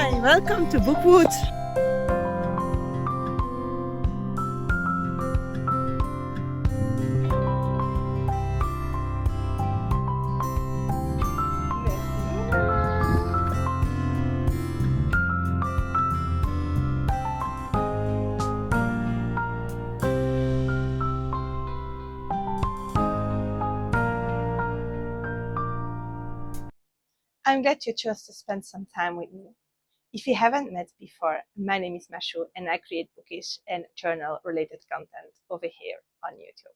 Hi, welcome to Bookwood. I'm glad you chose to spend some time with me. If you haven't met before, my name is Mashou and I create bookish and journal related content over here on YouTube.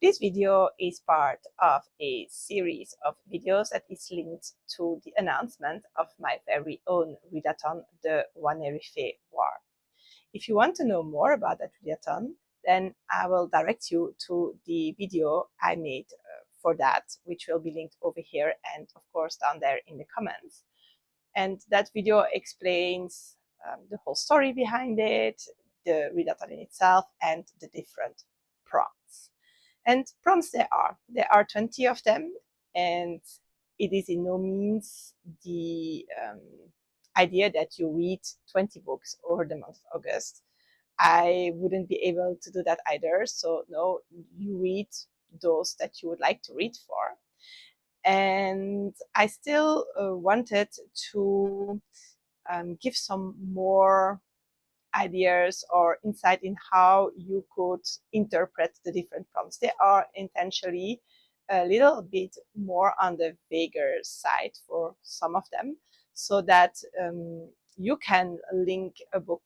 This video is part of a series of videos that is linked to the announcement of my very own readathon, the Wanhériffe War. If you want to know more about that readathon, then I will direct you to the video I made for that, which will be linked over here and of course down there in the comments. And that video explains the whole story behind it, the readathon in itself, and the different prompts. And prompts there are 20 of them, and it is in no means the idea that you read 20 books over the month of August. I wouldn't be able to do that either. So no, you read those that you would like to read for. And I still wanted to give some more ideas or insight in how you could interpret the different prompts. They are intentionally a little bit more on the vaguer side for some of them, so that you can link a book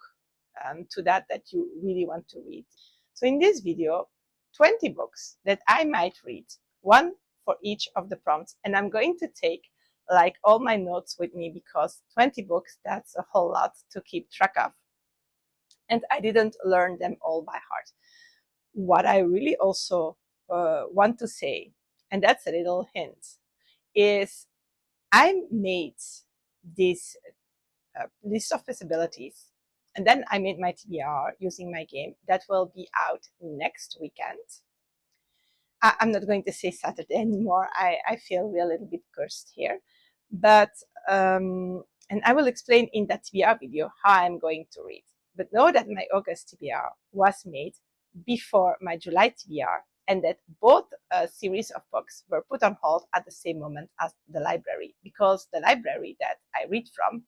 to that you really want to read. So in this video, 20 books that I might read, one for each of the prompts, and I'm going to take like all my notes with me because 20 books, that's a whole lot to keep track of. And I didn't learn them all by heart. What I really also want to say, and that's a little hint, is I made this list of possibilities, and then I made my TBR using my game that will be out next weekend. I'm not going to say Saturday anymore. I feel we're a little bit cursed here. But, and I will explain in that TBR video how I'm going to read. But know that my August TBR was made before my July TBR, and that both series of books were put on hold at the same moment as the library, because the library that I read from,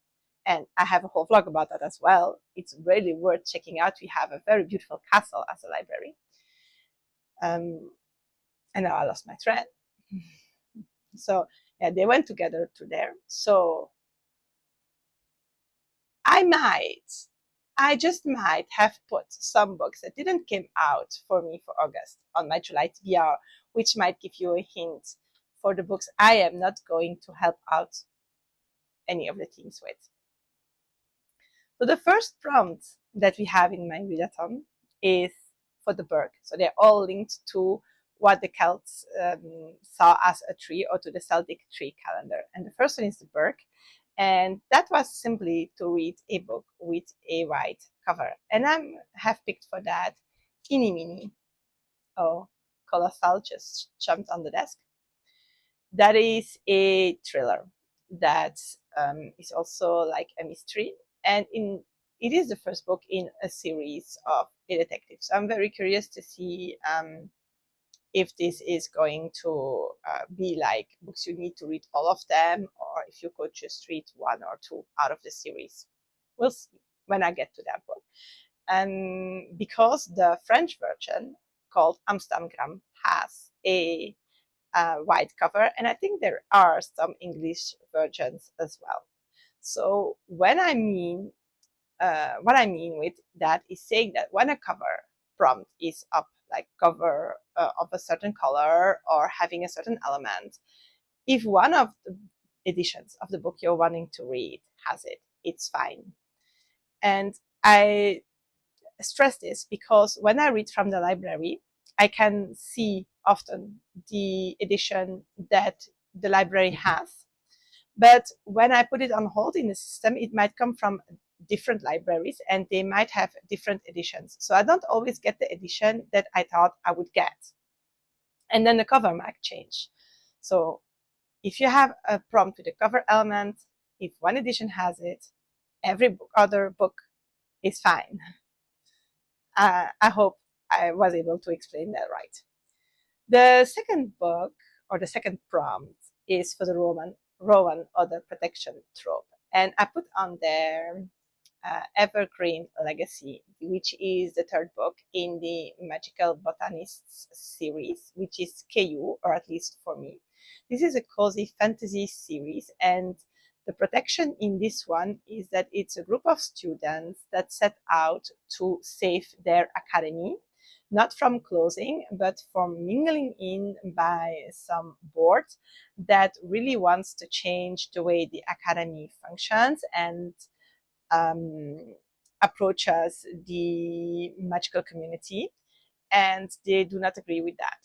and I have a whole vlog about that as well, it's really worth checking out. We have a very beautiful castle as a library. And now I lost my thread. So yeah, they went together to there. So I just might have put some books that didn't come out for me for August on my July TBR, which might give you a hint for the books I am not going to help out any of the teams with. So the first prompt that we have in my readathon is for the Burg. So they're all linked to what the Celts saw as a tree, or to the Celtic tree calendar. And the first one is the Burg. And that was simply to read a book with a white cover. And I have picked for that Eeny Meeny. Oh, Colossal just jumped on the desk. That is a thriller that is also like a mystery. And it is the first book in a series of a detective. So I'm very curious to see if this is going to be like books you need to read all of them, or if you could just read one or two out of the series. We'll see when I get to that book. And because the French version called Amsterdam has a white cover, and I think there are some English versions as well. So when I mean what I mean with that is saying that when a cover prompt is up, like cover of a certain color or having a certain element, if one of the editions of the book you're wanting to read has it, it's fine. And I stress this because when I read from the library, I can see often the edition that the library has. But when I put it on hold in the system, it might come from different libraries and they might have different editions. So I don't always get the edition that I thought I would get. And then the cover might change. So if you have a prompt with a cover element, if one edition has it, every other book is fine. I hope I was able to explain that right. The second book, or the second prompt, is for the Rowan or the protection trope. And I put on there Evergreen Legacy, which is the third book in the Magical Botanists series, which is KU, or at least for me. This is a cozy fantasy series, and the protection in this one is that it's a group of students that set out to save their academy, not from closing, but from mingling in by some board that really wants to change the way the academy functions and approaches the magical community, and they do not agree with that.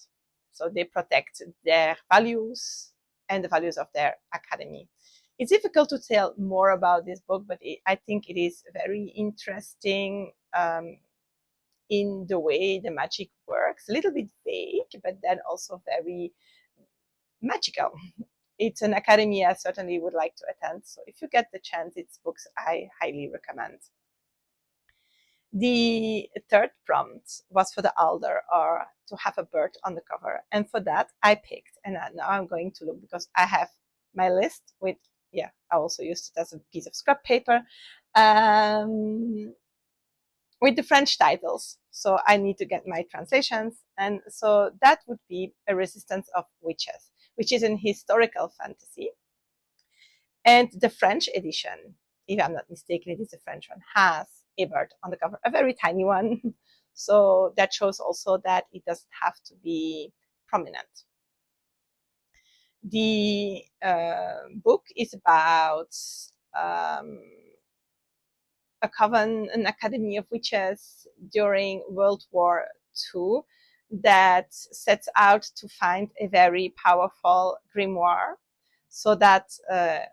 So they protect their values and the values of their academy. It's difficult to tell more about this book, but I think it is very interesting in the way the magic works. A little bit vague, but then also very magical. It's an academy I certainly would like to attend. So if you get the chance, it's books I highly recommend. The third prompt was for the alder, or to have a bird on the cover. And for that, I picked, and now I'm going to look, because I have my list with, yeah, I also used it as a piece of scrap paper, with the French titles. So I need to get my translations. And so that would be A Resistance of Witches, which is an historical fantasy. And the French edition, if I'm not mistaken, it is the French one, has a bird on the cover, a very tiny one. So that shows also that it doesn't have to be prominent. The book is about a coven, an academy of witches during World War II that sets out to find a very powerful grimoire, so that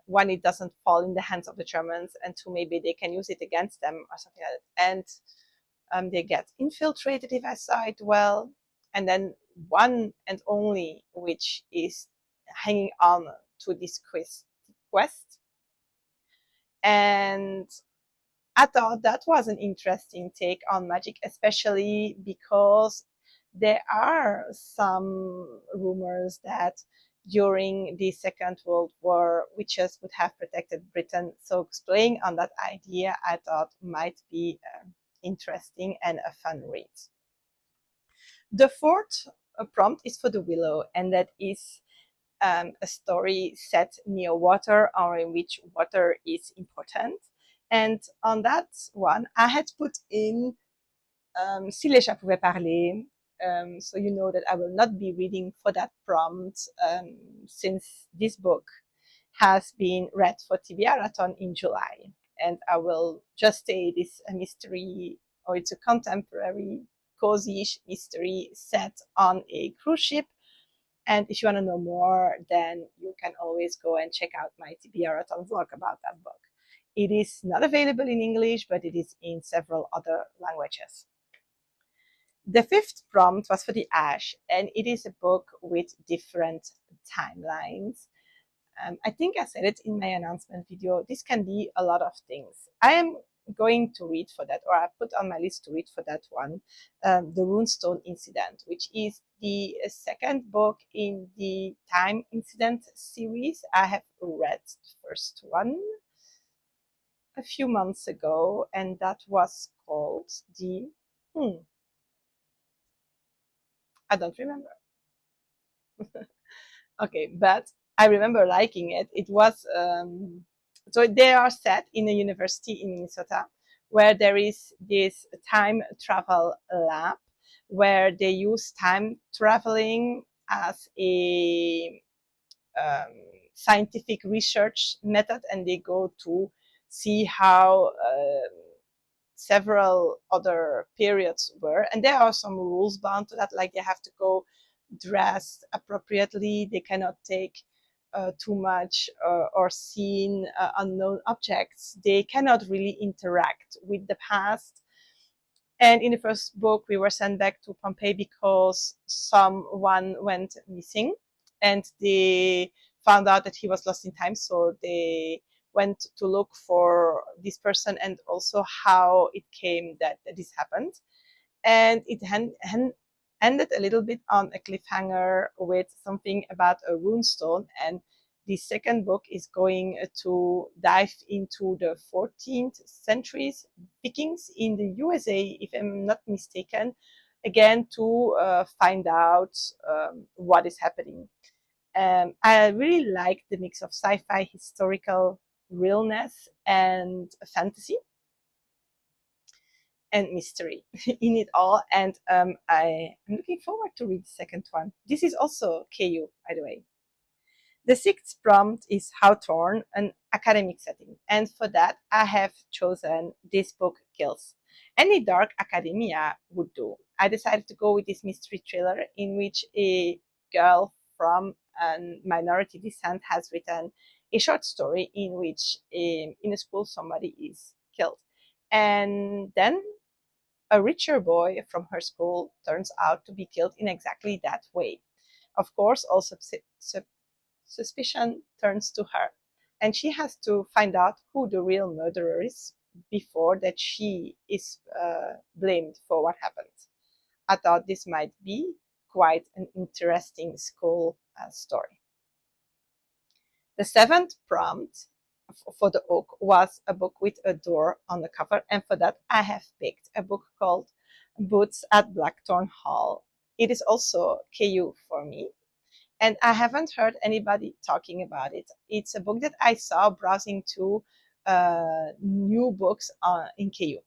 one, it doesn't fall in the hands of the Germans, and two, maybe they can use it against them or something like that. And they get infiltrated, if I saw it well. And then one and only witch is hanging on to this quest. And I thought that was an interesting take on magic, especially because there are some rumors that during the Second World War, witches would have protected Britain. So playing on that idea, I thought might be interesting and a fun read. The fourth prompt is for the Willow, and that is a story set near water, or in which water is important. And on that one, I had put in Si les chats pouvaient parler. So you know that I will not be reading for that prompt, since this book has been read for TBR-athon in July. And I will just say it is a mystery, or it's a contemporary cozy-ish mystery set on a cruise ship. And if you want to know more, then you can always go and check out my TBR-athon vlog about that book. It is not available in English, but it is in several other languages. The fifth prompt was for the Ash, and it is a book with different timelines. I think I said it in my announcement video. This can be a lot of things. I am going to read for that, or I put on my list to read for that one, the Runestone Incident, which is the second book in the Time Incident series. I have read the first one a few months ago, and that was called the I don't remember. Okay, but I remember liking it. It was so they are set in a university in Minnesota, where there is this time travel lab, where they use time traveling as a scientific research method, and they go to see how several other periods were, and there are some rules bound to that, like they have to go dressed appropriately, they cannot take too much or seen unknown objects, they cannot really interact with the past. And in the first book, we were sent back to Pompeii because someone went missing, and they found out that he was lost in time, so they went to look for this person and also how it came that this happened. And it ended a little bit on a cliffhanger with something about a runestone. And the second book is going to dive into the 14th century's Vikings in the USA, if I'm not mistaken, again to find out what is happening. I really like the mix of sci-fi, historical realness, and fantasy and mystery in it all. And I'm looking forward to read the second one. This is also KU, by the way. The sixth prompt is Hawthorne, an academic setting. And for that, I have chosen This Book Kills. Any dark academia would do. I decided to go with this mystery thriller in which a girl from a minority descent has written a short story in which in a school somebody is killed. And then a richer boy from her school turns out to be killed in exactly that way. Of course, all suspicion turns to her, and she has to find out who the real murderer is before that she is blamed for what happened. I thought this might be quite an interesting school story. The seventh prompt for the oak was a book with a door on the cover, and for that I have picked a book called Boots at Blackthorn Hall. It is also KU for me, and I haven't heard anybody talking about it. It's a book that I saw browsing to new books in KU,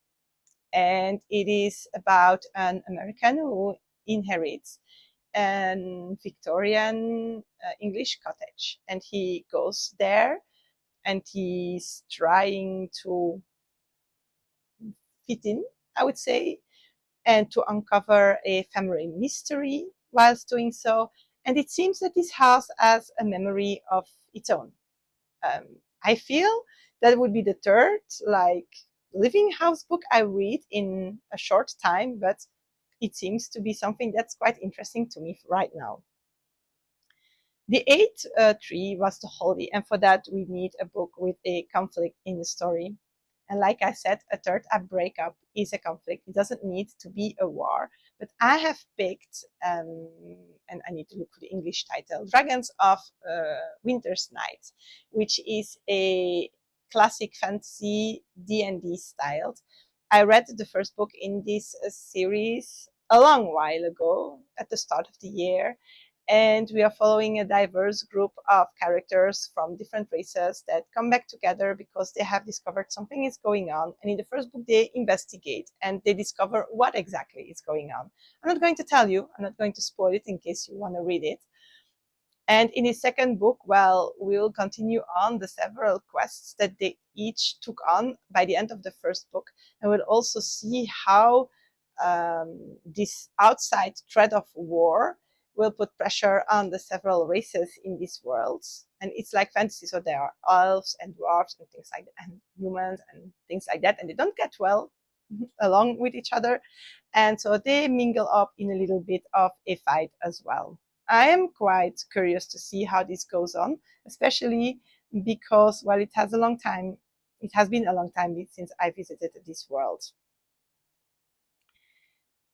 and it is about an American who inherits an Victorian English cottage, and he goes there and he's trying to fit in, I would say, and to uncover a family mystery whilst doing so. And it seems that this house has a memory of its own. I feel that would be the third, like, living house book I read in a short time, but it seems to be something that's quite interesting to me right now. The eighth tree was the Holly, and for that we need a book with a conflict in the story. And like I said, a breakup is a conflict. It doesn't need to be a war. But I have picked, and I need to look for the English title, Dragons of Winter's Night, which is a classic fantasy D&D styled. I read the first book in this series a long while ago, at the start of the year, and we are following a diverse group of characters from different races that come back together because they have discovered something is going on. And in the first book, they investigate and they discover what exactly is going on. I'm not going to tell you, I'm not going to spoil it in case you want to read it. And in his second book, well, we'll continue on the several quests that they each took on by the end of the first book. And we'll also see how this outside threat of war will put pressure on the several races in these worlds. And it's like fantasy, so there are elves and dwarves and things like that, and humans and things like that, and they don't get well along with each other. And so they mingle up in a little bit of a fight as well. I am quite curious to see how this goes on, especially because, well, it has been a long time since I visited this world.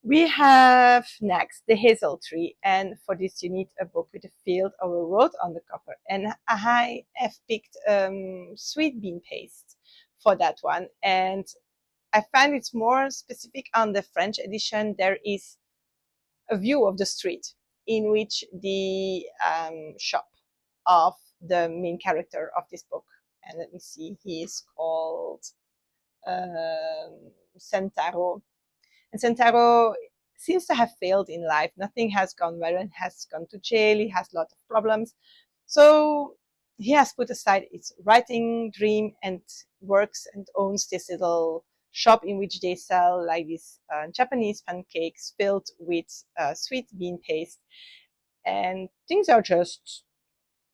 We have next the hazel tree, and for this you need a book with a field or a road on the cover. And I have picked sweet bean paste for that one, and I find it's more specific on the French edition. There is a view of the street in which the shop of the main character of this book, and let me see, he is called Centaro. And Centaro seems to have failed in life. Nothing has gone well and has gone to jail. He has a lot of problems. So he has put aside his writing dream and works and owns this little shop in which they sell like these Japanese pancakes filled with sweet bean paste. And things are just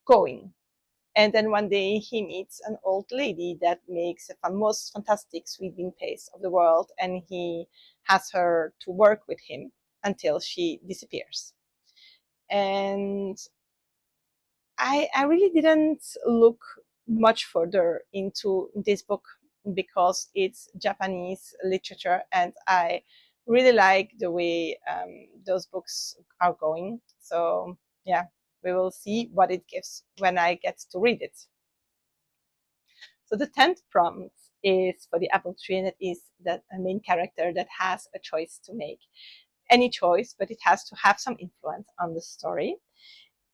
going. And then one day he meets an old lady that makes the most fantastic sweet bean paste of the world, and he has her to work with him until she disappears. And I really didn't look much further into this book because it's Japanese literature, and I really like the way those books are going. So yeah, we will see what it gives when I get to read it. So the 10th prompt is for the apple tree, and it is that a main character that has a choice to make. Any choice, but it has to have some influence on the story.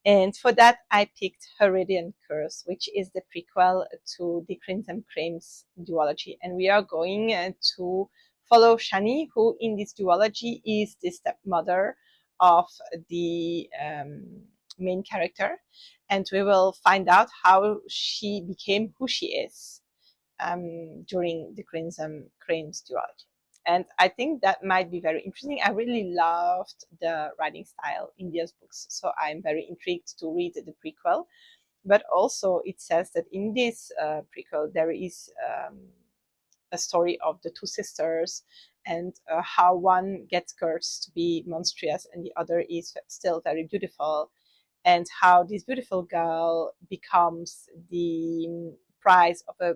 And for that, I picked Heredian Curse, which is the prequel to the Crimson Crames duology. And we are going to follow Shani, who in this duology is the stepmother of the main character. And we will find out how she became who she is during the Crimson Crames duology. And I think that might be very interesting. I really loved the writing style in these books, so I'm very intrigued to read the prequel. But also, it says that in this prequel there is a story of the two sisters, and how one gets cursed to be monstrous and the other is still very beautiful, and how this beautiful girl becomes the prize of a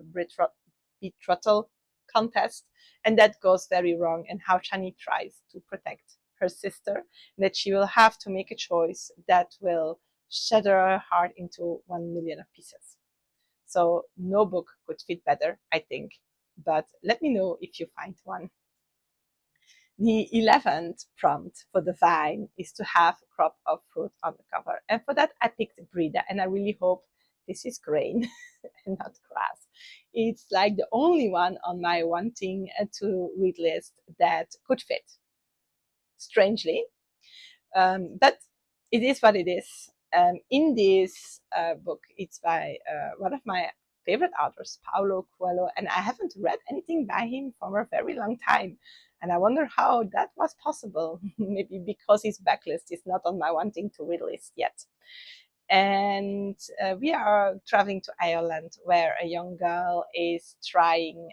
betrothal contest, and that goes very wrong, and how Shani tries to protect her sister, that she will have to make a choice that will shatter her heart into 1 million of pieces. So no book could fit better, I think, but let me know if you find one. The 11th prompt for the vine is to have a crop of fruit on the cover. And for that, I picked Breda, and I really hope this is grain and not grass. It's like the only one on my wanting to read list that could fit, strangely. But it is what it is. In this book, it's by one of my favorite authors, Paulo Coelho, and I haven't read anything by him for a very long time. And I wonder how that was possible. Maybe because his backlist is not on my wanting to read list yet. And we are traveling to Ireland, where a young girl is trying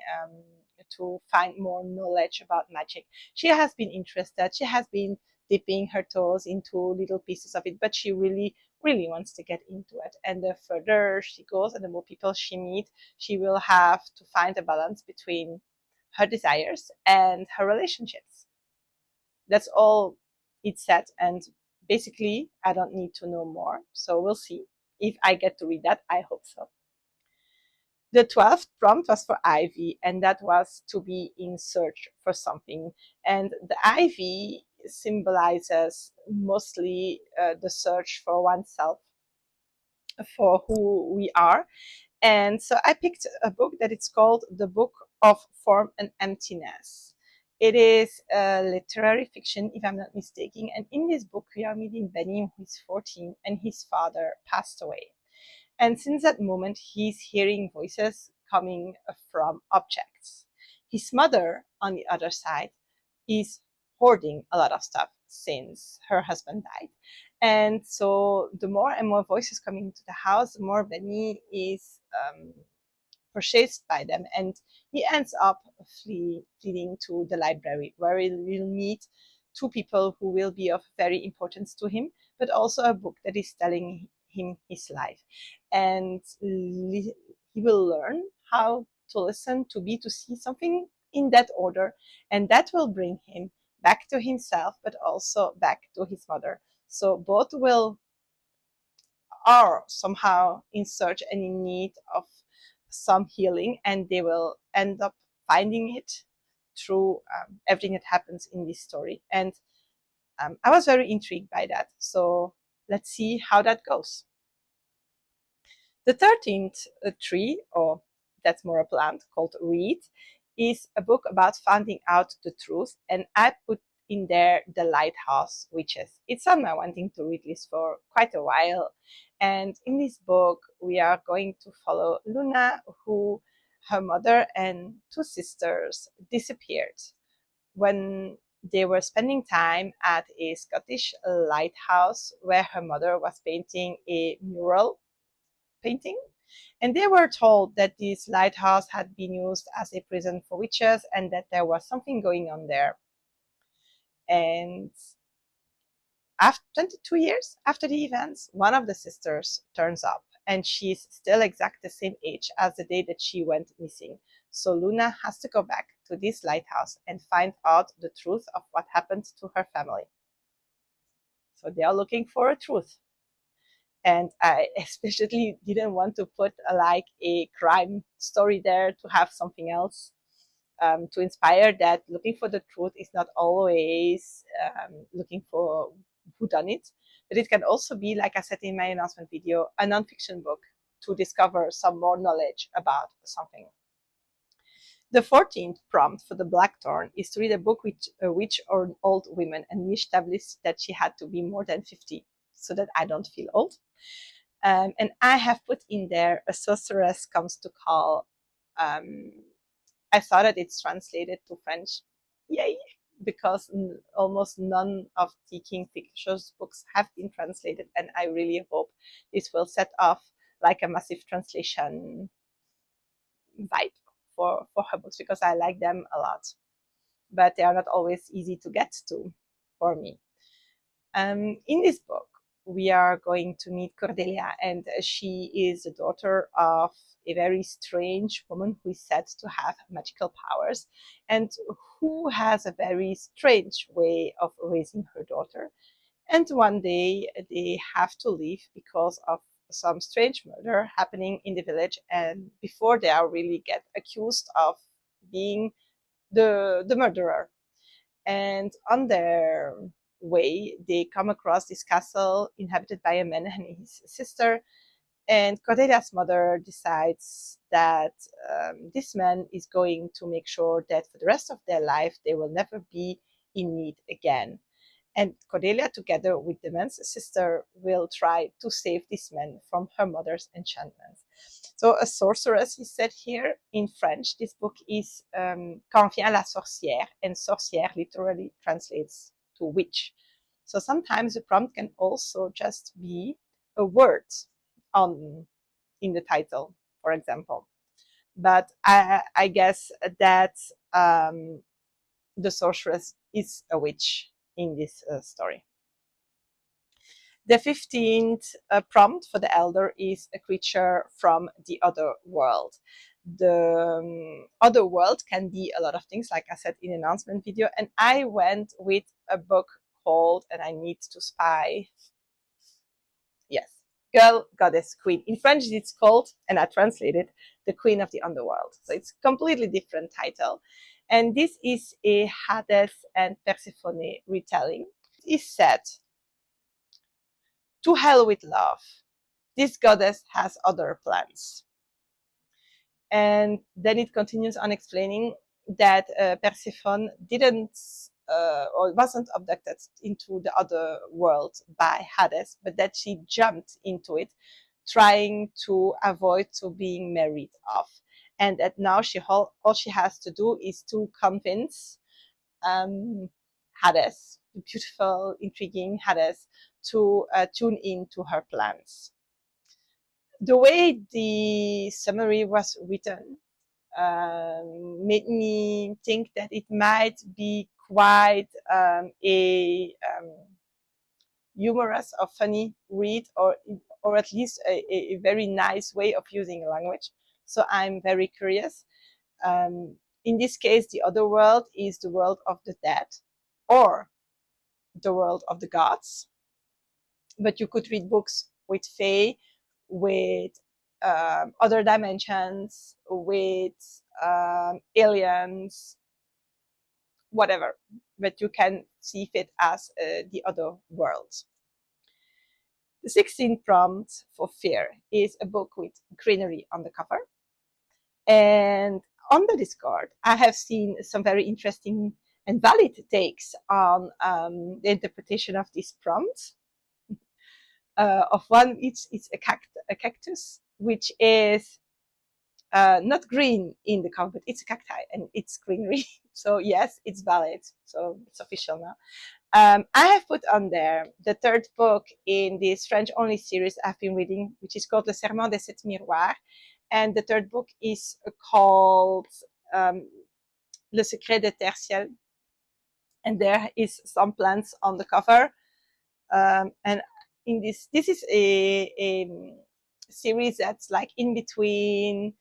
to find more knowledge about magic. She has been interested, she has been dipping her toes into little pieces of it, but she really wants to get into it. And the further she goes and the more people she meets, she will have to find a balance between her desires and her relationships. That's all it said, and basically I don't need to know more, so we'll see if I get to read that. I hope so. The 12th prompt was for Ivy, and that was to be in search for something. And the ivy symbolizes mostly the search for oneself, for who we are. And so I picked a book that it's called The Book of Form and Emptiness. It is a literary fiction, if I'm not mistaken. And in this book, we are meeting Benny, who is 14, and his father passed away. And since that moment, he's hearing voices coming from objects. His mother, on the other side, is hoarding a lot of stuff since her husband died. And so the more and more voices coming into the house, the more Benny is purchased by them. And he ends up fleeing to the library, where he will meet two people who will be of very importance to him, but also a book that is telling him his life. And he will learn how to listen, to be, to see, something in that order. And that will bring him back to himself, but also back to his mother. So both are somehow in search and in need of some healing, and they will end up finding it through everything that happens in this story. And I was very intrigued by that. So let's see how that goes. The 13th tree, or that's more a plant, called Read, is a book about finding out the truth, and I put in there The Lighthouse Witches. It's on my wanting to read list for quite a while. And in this book, we are going to follow Luna, who her mother and two sisters disappeared when they were spending time at a Scottish lighthouse where her mother was painting a mural painting. And they were told that this lighthouse had been used as a prison for witches and that there was something going on there. And after 22 years after the events, one of the sisters turns up and she's still exact the same age as the day that she went missing. So Luna has to go back to this lighthouse and find out the truth of what happened to her family. So they are looking for a truth. And I especially didn't want to put like a crime story there to have something else to inspire that looking for the truth is not always looking for who done it, but it can also be, like I said in my announcement video, a nonfiction book to discover some more knowledge about something. The 14th prompt for the Blackthorn is to read a book with a witch or an old woman, and we established that she had to be more than 50 so that I don't feel old. And I have put in there a sorceress comes to call. I saw that it's translated to French. Yay! Because almost none of the King Fisher's books have been translated, and I really hope this will set off like a massive translation vibe for her books, because I like them a lot. But they are not always easy to get to for me. In this book, we are going to meet Cordelia, and she is the daughter of a very strange woman who is said to have magical powers and who has a very strange way of raising her daughter. And one day they have to leave because of some strange murder happening in the village, and before they are really get accused of being the murderer. And on their way, they come across this castle inhabited by a man and his sister. And Cordelia's mother decides that this man is going to make sure that for the rest of their life, they will never be in need again. And Cordelia, together with the man's sister, will try to save this man from her mother's enchantments. So a sorceress is said here in French. This book is Quand vient la sorcière, and sorcière literally translates to witch. So sometimes the prompt can also just be a word in the title, for example. But I guess that the sorceress is a witch in this story. The 15th prompt for the elder is a creature from the other world. The other world can be a lot of things, like I said in the announcement video, and I went with a book called, and I need to spy, yes, Girl, Goddess, Queen. In French it's called, and I translated, The Queen of the Underworld. So it's a completely different title. And this is a Hades and Persephone retelling. It is set to hell with love. This goddess has other plans. And then it continues on explaining that Persephone didn't or wasn't abducted into the other world by Hades, but that she jumped into it, trying to avoid to being married off. And that now all she has to do is to convince Hades, the beautiful, intriguing Hades, to tune in to her plans. The way the summary was written made me think that it might be quite a humorous or funny read, or at least a very nice way of using language. So I'm very curious. In this case, the other world is the world of the dead or the world of the gods. But you could read books with fae, with other dimensions, with aliens, whatever. But you can see it as the other world. The 16th prompt for fear is a book with greenery on the cover. And on the Discord, I have seen some very interesting and valid takes on the interpretation of this prompt. Of one, it's a cactus, which is not green in the cover, but it's a cacti and it's greenery. So yes, it's valid. So it's official now. I have put on there the third book in this French-only series I've been reading, which is called Le Serment des Sept Miroirs. And the third book is called Le Secret des Terres Ciel. And there is some plants on the cover. And in this is series that's like in between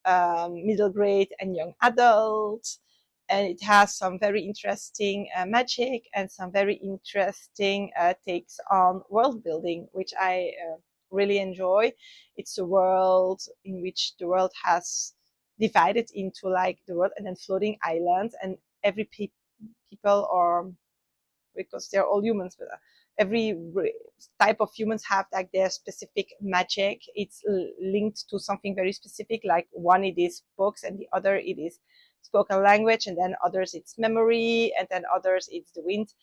middle grade and young adult, and it has some very interesting magic and some very interesting takes on world building, which I really enjoy. It's a world in which the world has divided into like the world and then floating islands, and every people, or because they're all humans, but every type of humans have like their specific magic. It's linked to something very specific, like one it is books and the other it is spoken language, and then others it's memory, and then others it's the wind.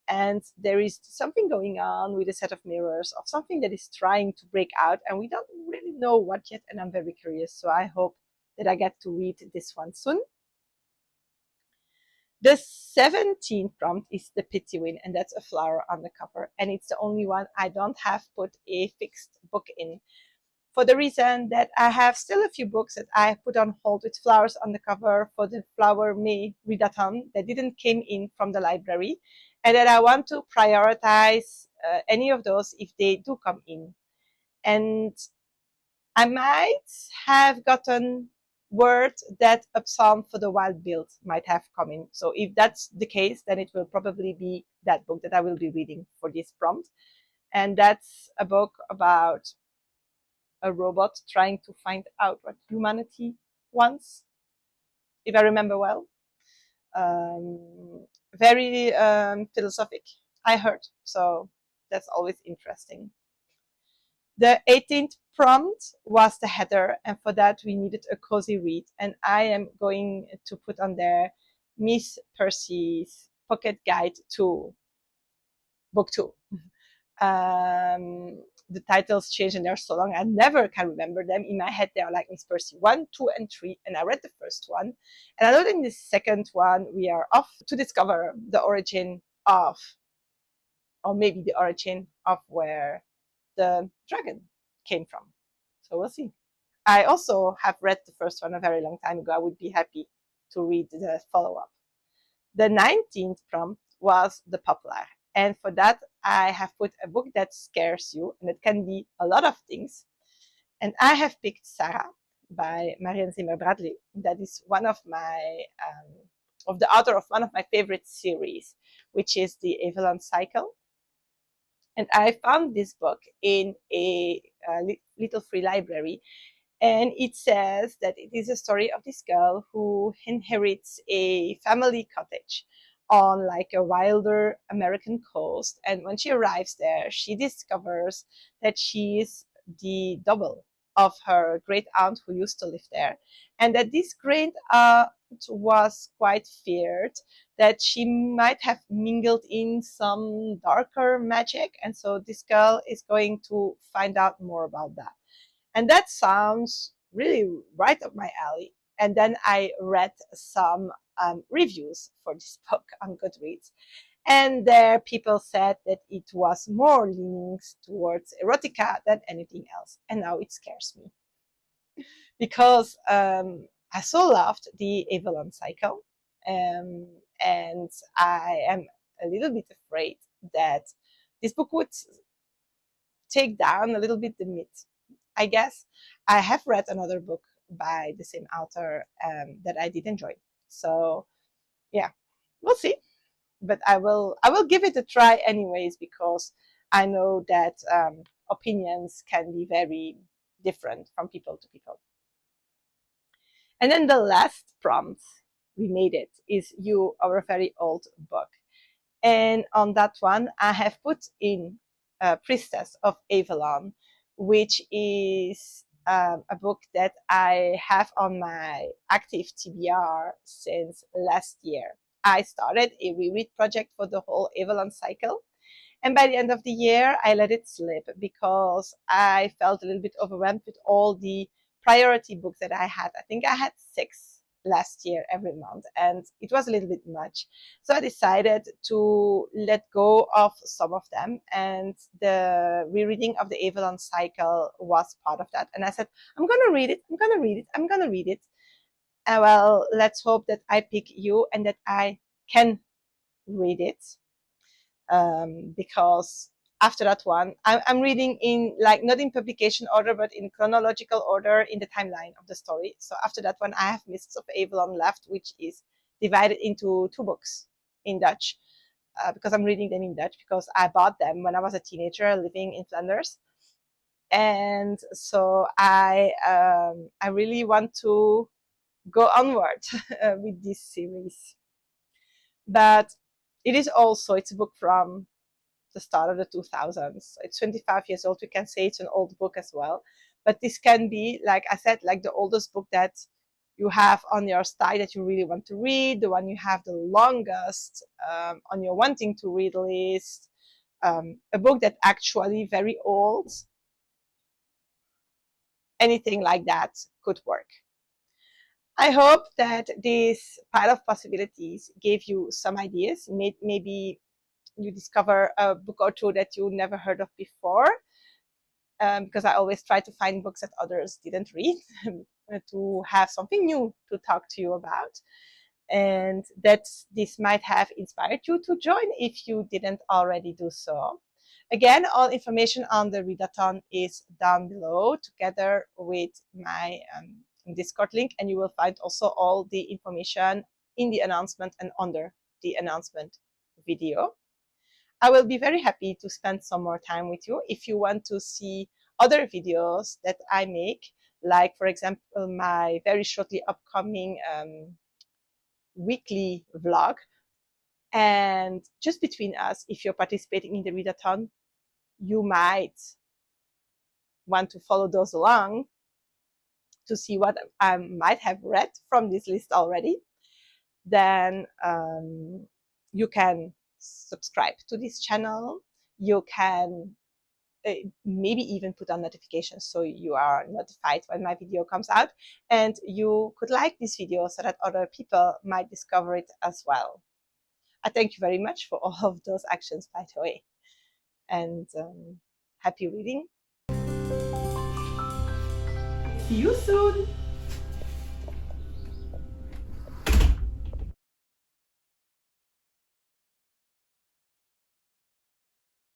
And there is something going on with a set of mirrors of something that is trying to break out, and we don't really know what yet, and I'm very curious, so I hope that I get to read this one soon. The 17th prompt is the Pitywin, and that's a flower on the cover. And it's the only one I don't have put a fixed book in, for the reason that I have still a few books that I put on hold with flowers on the cover for the Flower May readathon that didn't came in from the library, and that I want to prioritize any of those if they do come in. And I might have gotten word that a psalm for the wild build might have come in. So if that's the case, then it will probably be that book that I will be reading for this prompt. And that's a book about a robot trying to find out what humanity wants, if I remember well. Very philosophic, I heard. So that's always interesting. The 18th prompt was the header, and for that we needed a cozy read, and I am going to put on there Miss Percy's Pocket Guide to Book 2. The titles change and they're so long I never can remember them. In my head they are like Miss Percy 1, 2, and 3, and I read the first one, and I know that in the second one we are off to discover the origin of, or maybe the origin of, where the dragon came from. So we'll see. I also have read the first one a very long time ago. I would be happy to read the follow-up. The 19th prompt was the popular. And for that, I have put a book that scares you, and it can be a lot of things. And I have picked Sarah by Marianne Zimmer Bradley. That is one of my, of the author of one of my favorite series, which is the Avalon Cycle. And I found this book in a little free library, and it says that it is a story of this girl who inherits a family cottage on like a wilder American coast, and when she arrives there she discovers that she is the double of her great aunt who used to live there, and that this great aunt was quite feared that she might have mingled in some darker magic, and so this girl is going to find out more about that. And that sounds really right up my alley. And then I read some reviews for this book on Goodreads, and there people said that it was more leaning towards erotica than anything else, and now it scares me because I so loved the Avalon Cycle, and I am a little bit afraid that this book would take down a little bit the myth. I guess I have read another book by the same author that I did enjoy. So yeah, we'll see. But I will give it a try anyways, because I know that opinions can be very different from people to people. And then the last prompt, we made it, is You Are a Very Old Book. And on that one, I have put in Priestess of Avalon, which is a book that I have on my active TBR since last year. I started a reread project for the whole Avalon cycle, and by the end of the year, I let it slip because I felt a little bit overwhelmed with all the priority books that I had. I think I had 6 last year every month, and it was a little bit much. So I decided to let go of some of them, and the rereading of the Avalon cycle was part of that. And I said, I'm going to read it, I'm going to read it, I'm going to read it. And well, let's hope that I pick you and that I can read it, because after that one, I'm reading in, like, not in publication order, but in chronological order in the timeline of the story. So after that one, I have Mists of Avalon left, which is divided into 2 books in Dutch, because I'm reading them in Dutch because I bought them when I was a teenager living in Flanders. And so I really want to go onward with this series. But it is also, it's a book from the start of the 2000s. It's 25 years old. We can say it's an old book as well. But this can be, like I said, like the oldest book that you have on your side that you really want to read, the one you have the longest on your wanting to read list, a book that actually very old. Anything like that could work. I hope that this pile of possibilities gave you some ideas. Maybe you discover a book or two that you never heard of before, because I always try to find books that others didn't read to have something new to talk to you about. And that this might have inspired you to join if you didn't already do so. Again, all information on the readathon is down below, together with my Discord link, and you will find also all the information in the announcement and under the announcement video. I will be very happy to spend some more time with you. If you want to see other videos that I make, like, for example, my very shortly upcoming weekly vlog. And just between us, if you're participating in the readathon, you might want to follow those along to see what I might have read from this list already. Then you can subscribe to this channel. You can maybe even put on notifications so you are notified when my video comes out, and you could like this video so that other people might discover it as well. I thank you very much for all of those actions, by the way, and happy reading. See you soon.